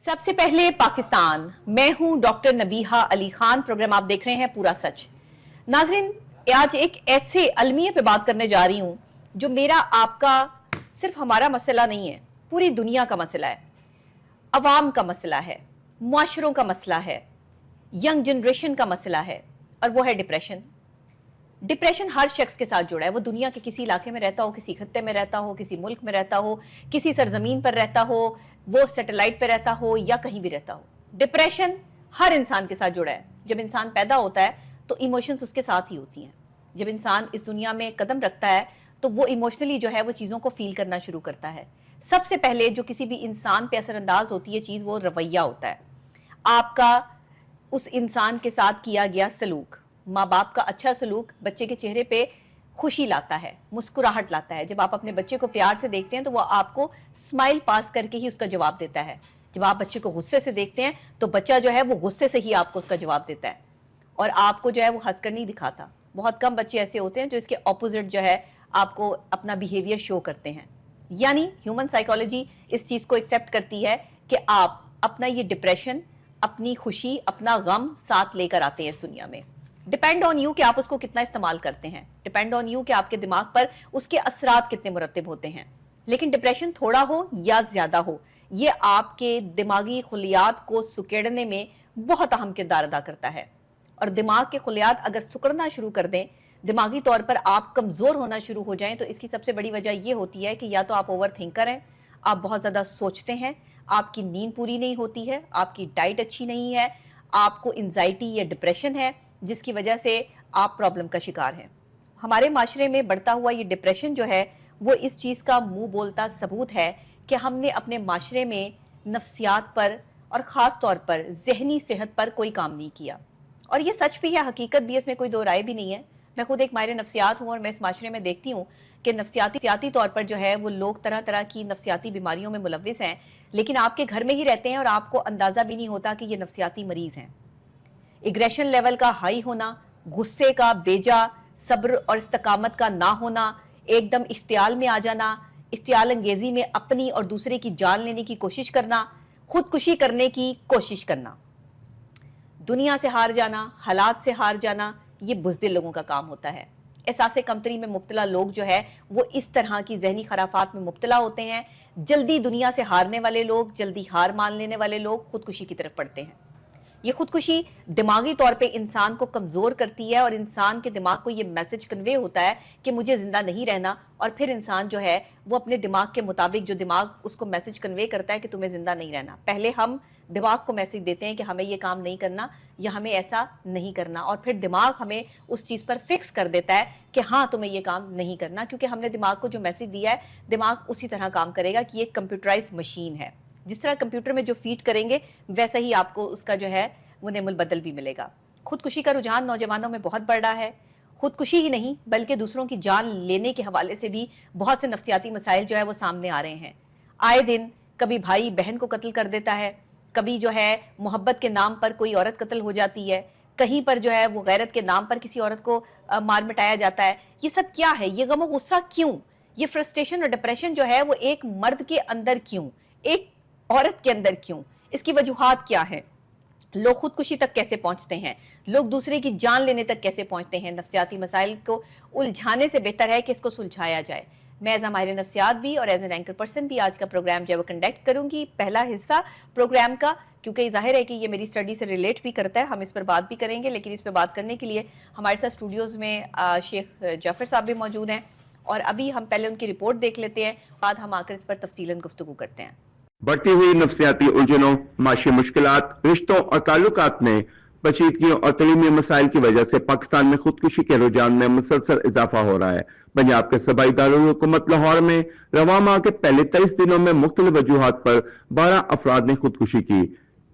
سب سے پہلے پاکستان، میں ہوں ڈاکٹر نبیہہ علی خان، پروگرام آپ دیکھ رہے ہیں پورا سچ۔ ناظرین، آج ایک ایسے المیہ پہ بات کرنے جا رہی ہوں جو میرا آپ کا صرف ہمارا مسئلہ نہیں ہے، پوری دنیا کا مسئلہ ہے، عوام کا مسئلہ ہے، معاشروں کا مسئلہ ہے، ینگ جنریشن کا مسئلہ ہے، اور وہ ہے ڈپریشن۔ ڈپریشن ہر شخص کے ساتھ جڑا ہے، وہ دنیا کے کسی علاقے میں رہتا ہو، کسی خطے میں رہتا ہو، کسی ملک میں رہتا ہو، کسی سرزمین پر رہتا ہو، وہ سیٹلائٹ پہ رہتا ہو یا کہیں بھی رہتا ہو۔ ڈپریشن ہر انسان کے ساتھ جڑا ہے۔ جب انسان پیدا ہوتا ہے تو ایموشنز اس کے ساتھ ہی ہوتی ہیں۔ جب انسان اس دنیا میں قدم رکھتا ہے تو وہ ایموشنلی جو ہے وہ چیزوں کو فیل کرنا شروع کرتا ہے۔ سب سے پہلے جو کسی بھی انسان پہ اثر انداز ہوتی ہے چیز، وہ رویہ ہوتا ہے، آپ کا اس انسان کے ساتھ کیا گیا سلوک۔ ماں باپ کا اچھا سلوک بچے کے چہرے پہ خوشی لاتا ہے، مسکراہٹ لاتا ہے۔ جب آپ اپنے بچے کو پیار سے دیکھتے ہیں تو وہ آپ کو اسمائل پاس کر کے ہی اس کا جواب دیتا ہے۔ جب آپ بچے کو غصے سے دیکھتے ہیں تو بچہ جو ہے وہ غصے سے ہی آپ کو اس کا جواب دیتا ہے، اور آپ کو جو ہے وہ ہنس کر نہیں دکھاتا۔ بہت کم بچے ایسے ہوتے ہیں جو اس کے اپوزٹ جو ہے آپ کو اپنا بیہیویئر شو کرتے ہیں۔ یعنی ہیومن سائیکالوجی اس چیز کو ایکسیپٹ کرتی ہے کہ آپ اپنا یہ ڈپریشن، اپنی خوشی، اپنا غم ساتھ لے کر آتے ہیں اس دنیا میں۔ ڈیپینڈ آن یو کہ آپ اس کو کتنا استعمال کرتے ہیں، ڈیپینڈ آن یو کہ آپ کے دماغ پر اس کے اثرات کتنے مرتب ہوتے ہیں۔ لیکن ڈپریشن تھوڑا ہو یا زیادہ ہو، یہ آپ کے دماغی خلیات کو سکیڑنے میں بہت اہم کردار ادا کرتا ہے۔ اور دماغ کے خلیات اگر سکڑنا شروع کر دیں، دماغی طور پر آپ کمزور ہونا شروع ہو جائیں، تو اس کی سب سے بڑی وجہ یہ ہوتی ہے کہ یا تو آپ اوور تھنکر ہیں، آپ بہت زیادہ سوچتے ہیں، آپ کی نیند پوری نہیں ہوتی ہے، آپ کی ڈائٹ اچھی نہیں ہے، آپ کو انزائٹی یا ڈپریشن ہے، جس کی وجہ سے آپ پرابلم کا شکار ہیں۔ ہمارے معاشرے میں بڑھتا ہوا یہ ڈپریشن جو ہے وہ اس چیز کا منہ بولتا ثبوت ہے کہ ہم نے اپنے معاشرے میں نفسیات پر اور خاص طور پر ذہنی صحت پر کوئی کام نہیں کیا۔ اور یہ سچ بھی ہے، حقیقت بھی، اس میں کوئی دو رائے بھی نہیں ہے۔ میں خود ایک ماہر نفسیات ہوں اور میں اس معاشرے میں دیکھتی ہوں کہ نفسیاتی طور پر جو ہے وہ لوگ طرح طرح کی نفسیاتی بیماریوں میں ملوث ہیں، لیکن آپ کے گھر میں ہی رہتے ہیں اور آپ کو اندازہ بھی نہیں ہوتا کہ یہ نفسیاتی مریض ہیں۔ ایگریشن لیول کا ہائی ہونا، غصے کا بیجا، صبر اور استقامت کا نہ ہونا، ایک دم اشتعال میں آ جانا، اشتعال انگیزی میں اپنی اور دوسرے کی جان لینے کی کوشش کرنا، خودکشی کرنے کی کوشش کرنا، دنیا سے ہار جانا، حالات سے ہار جانا، یہ بزدل لوگوں کا کام ہوتا ہے۔ احساس کمتری میں مبتلا لوگ جو ہے وہ اس طرح کی ذہنی خرافات میں مبتلا ہوتے ہیں۔ جلدی دنیا سے ہارنے والے لوگ، جلدی ہار مان لینے والے لوگ خودکشی کی طرف بڑھتے ہیں۔ یہ خودکشی دماغی طور پہ انسان کو کمزور کرتی ہے، اور انسان کے دماغ کو یہ میسج کنوے ہوتا ہے کہ مجھے زندہ نہیں رہنا، اور پھر انسان جو ہے وہ اپنے دماغ کے مطابق، جو دماغ اس کو میسج کنوے کرتا ہے کہ تمہیں زندہ نہیں رہنا، پہلے ہم دماغ کو میسج دیتے ہیں کہ ہمیں یہ کام نہیں کرنا یا ہمیں ایسا نہیں کرنا، اور پھر دماغ ہمیں اس چیز پر فکس کر دیتا ہے کہ ہاں تمہیں یہ کام نہیں کرنا، کیونکہ ہم نے دماغ کو جو میسج دیا ہے دماغ اسی طرح کام کرے گا کہ یہ کمپیوٹرائز مشین ہے۔ جس طرح کمپیوٹر میں جو فیڈ کریں گے ویسا ہی آپ کو اس کا جو ہے وہ نعم البدل بھی ملے گا۔ خودکشی کا رجحان نوجوانوں میں بہت بڑھ رہا ہے۔ خودکشی ہی نہیں بلکہ دوسروں کی جان لینے کے حوالے سے بھی بہت سے نفسیاتی مسائل جو ہے وہ سامنے آ رہے ہیں۔ آئے دن کبھی بھائی بہن کو قتل کر دیتا ہے، کبھی جو ہے محبت کے نام پر کوئی عورت قتل ہو جاتی ہے، کہیں پر جو ہے وہ غیرت کے نام پر کسی عورت کو مار مٹایا جاتا ہے۔ یہ سب کیا ہے؟ یہ غم و غصہ کیوں؟ یہ فرسٹریشن اور ڈپریشن جو ہے وہ ایک مرد کے اندر کیوں، ایک عورت کے اندر کیوں؟ اس کی وجوہات کیا ہیں؟ لوگ خودکشی تک کیسے پہنچتے ہیں؟ لوگ دوسرے کی جان لینے تک کیسے پہنچتے ہیں؟ نفسیاتی مسائل کو الجھانے سے بہتر ہے کہ اس کو سلجھایا جائے۔ میں ایز اے ماہر نفسیات بھی اور ایز این اینکر پرسن بھی آج کا پروگرام جو ہے وہ کنڈکٹ کروں گی، پہلا حصہ پروگرام کا، کیونکہ ظاہر ہے کہ یہ میری اسٹڈی سے ریلیٹ بھی کرتا ہے، ہم اس پر بات بھی کریں گے، لیکن اس پہ بات کرنے کے لیے ہمارے ساتھ اسٹوڈیوز میں شیخ جعفر صاحب بھی موجود ہیں، اور ابھی ہم پہلے ان کی رپورٹ دیکھ لیتے ہیں، بعد ہم آ کر اس پر تفصیلاً گفتگو کرتے ہیں۔ بڑھتی ہوئی نفسیاتی الجھنوں، معاشی مشکلات، رشتوں اور تعلقات میں پیچیدگیوں اور تعلیمی مسائل کی وجہ سے پاکستان میں خودکشی کے رجحان میں مسلسل اضافہ ہو رہا ہے۔ پنجاب کے صوبائی دارالحکومت لاہور میں رواں ماہ کے پہلے 23 دنوں میں مختلف وجوہات پر 12 افراد نے خودکشی کی۔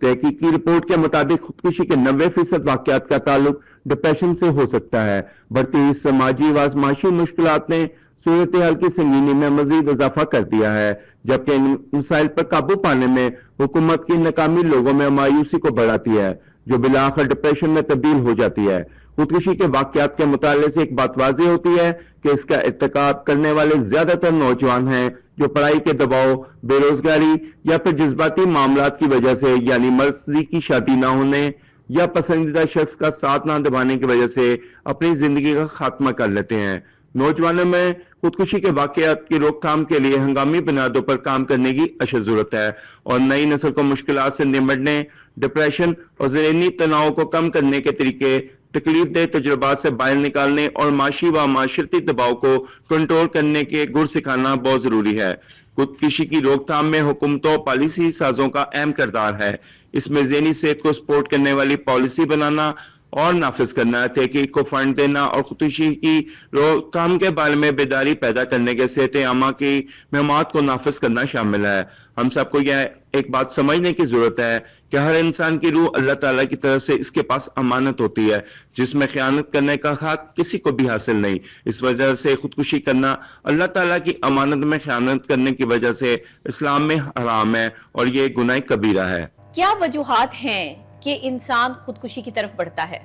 تحقیقی رپورٹ کے مطابق خودکشی کے 90% واقعات کا تعلق ڈپریشن سے ہو سکتا ہے۔ بڑھتی ہوئی سماجی و معاشی مشکلات نے صورتحال کی سنگینی میں مزید اضافہ کر دیا ہے، جبکہ ان مسائل پر قابو پانے میں حکومت کی ناکامی لوگوں میں مایوسی کو بڑھاتی ہے، جو بالآخر ڈپریشن میں تبدیل ہو جاتی ہے۔ خودکشی کے واقعات کے مطالعے سے ایک بات واضح ہوتی ہے کہ اس کا ارتکاب کرنے والے زیادہ تر نوجوان ہیں جو پڑھائی کے دباؤ، بے روزگاری یا پھر جذباتی معاملات کی وجہ سے یعنی مرضی کی شادی نہ ہونے یا پسندیدہ شخص کا ساتھ نہ نبھانے کی وجہ سے اپنی زندگی کا خاتمہ کر لیتے ہیں۔ نوجوانوں میں خودکشی کے واقعات کی روک تھام کے لیے ہنگامی بنیادوں پر کام کرنے کی اشد ضرورت ہے اور نئی نسل کو مشکلات سے نمٹنے، ڈپریشن اور ذہنی تناؤ کو کم کرنے کے طریقے، تکلیف دہ تجربات سے باہر نکالنے اور معاشی و معاشرتی دباؤ کو کنٹرول کرنے کے گر سکھانا بہت ضروری ہے۔ خودکشی کی روک تھام میں حکومتوں پالیسی سازوں کا اہم کردار ہے۔ اس میں ذہنی صحت کو سپورٹ کرنے والی پالیسی بنانا اور نافذ کرنا، تحقیق کو فنڈ دینا اور خودکشی کی روک تھام کے بارے میں بیداری پیدا کرنے کے صحت عامہ کی مہمات کو نافذ کرنا شامل ہے۔ ہم سب کو یہ ایک بات سمجھنے کی ضرورت ہے کہ ہر انسان کی روح اللہ تعالیٰ کی طرف سے اس کے پاس امانت ہوتی ہے جس میں خیانت کرنے کا حق کسی کو بھی حاصل نہیں۔ اس وجہ سے خودکشی کرنا اللہ تعالیٰ کی امانت میں خیانت کرنے کی وجہ سے اسلام میں حرام ہے اور یہ گناہ کبیرہ ہے۔ کیا وجوہات ہیں کہ انسان خودکشی کی طرف بڑھتا ہے؟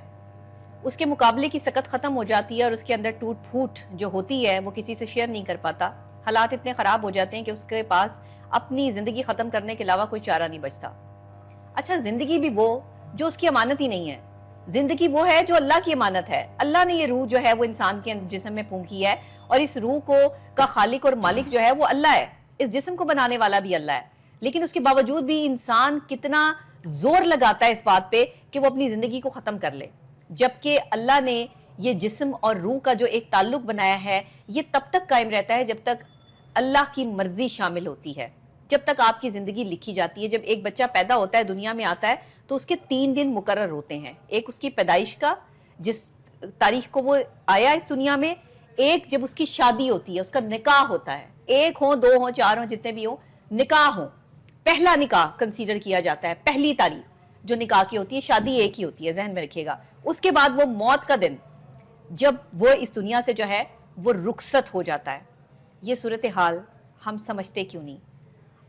اس کے مقابلے کی سکت ختم ہو جاتی ہے اور اس کے اندر ٹوٹ پھوٹ جو ہوتی ہے وہ کسی سے شیئر نہیں کر پاتا، حالات اتنے خراب ہو جاتے ہیں کہ اس کے پاس اپنی زندگی ختم کرنے کے علاوہ کوئی چارہ نہیں بچتا۔ اچھا، زندگی بھی وہ جو اس کی امانت ہی نہیں ہے، زندگی وہ ہے جو اللہ کی امانت ہے۔ اللہ نے یہ روح جو ہے وہ انسان کے جسم میں پھونکی ہے اور اس روح کو کا خالق اور مالک جو ہے وہ اللہ ہے، اس جسم کو بنانے والا بھی اللہ ہے، لیکن اس کے باوجود بھی انسان کتنا زور لگاتا ہے اس بات پہ کہ وہ اپنی زندگی کو ختم کر لے، جبکہ اللہ نے یہ جسم اور روح کا جو ایک تعلق بنایا ہے یہ تب تک قائم رہتا ہے جب تک اللہ کی مرضی شامل ہوتی ہے، جب تک آپ کی زندگی لکھی جاتی ہے۔ جب ایک بچہ پیدا ہوتا ہے، دنیا میں آتا ہے، تو اس کے 3 دن مقرر ہوتے ہیں، ایک اس کی پیدائش کا جس تاریخ کو وہ آیا اس دنیا میں، ایک جب اس کی شادی ہوتی ہے، اس کا نکاح ہوتا ہے، 1 ہو 2 ہو 4 ہو جتنے بھی ہوں نکاح ہوں، پہلا نکاح کنسیڈر کیا جاتا ہے، پہلی تاریخ جو نکاح کی ہوتی ہے، شادی ایک ہی ہوتی ہے، ذہن میں رکھیے گا۔ اس کے بعد وہ موت کا دن جب وہ اس دنیا سے جو ہے وہ رخصت ہو جاتا ہے۔ یہ صورتحال ہم سمجھتے کیوں نہیں؟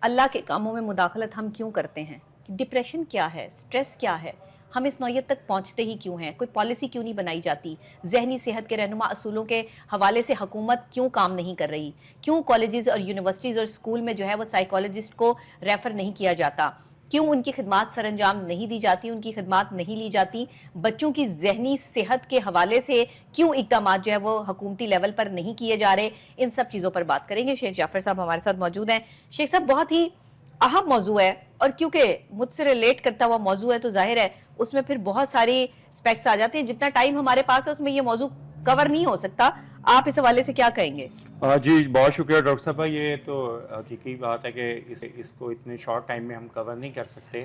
اللہ کے کاموں میں مداخلت ہم کیوں کرتے ہیں؟ ڈپریشن کیا ہے؟ سٹریس کیا ہے؟ ہم اس نوعیت تک پہنچتے ہی کیوں ہیں؟ کوئی پالیسی کیوں نہیں بنائی جاتی؟ ذہنی صحت کے رہنما اصولوں کے حوالے سے حکومت کیوں کام نہیں کر رہی؟ کیوں کالجز اور یونیورسٹیز اور اسکول میں جو ہے وہ سائیکالوجسٹ کو ریفر نہیں کیا جاتا؟ کیوں ان کی خدمات سر انجام نہیں دی جاتی، ان کی خدمات نہیں لی جاتی؟ بچوں کی ذہنی صحت کے حوالے سے کیوں اقدامات جو ہے وہ حکومتی لیول پر نہیں کیے جا رہے؟ ان سب چیزوں پر بات کریں گے۔ شیخ جعفر صاحب ہمارے ساتھ موجود ہیں۔ شیخ صاحب، بہت ہی اہم موضوع ہے اور کیونکہ مجھ سے ریلیٹ کرتا ہوا موضوع ہے تو ظاہر ہے اس میں پھر بہت ساری اسپیکٹس آ جاتے ہیں، جتنا ٹائم ہمارے پاس ہے اس میں یہ موضوع کور نہیں ہو سکتا۔ آپ اس حوالے سے کیا کہیں گے؟ جی بہت شکریہ ڈاکٹر صاحب، یہ تو حقیقی بات ہے کہ اس کو اتنے شارٹ ٹائم میں ہم کور نہیں کر سکتے،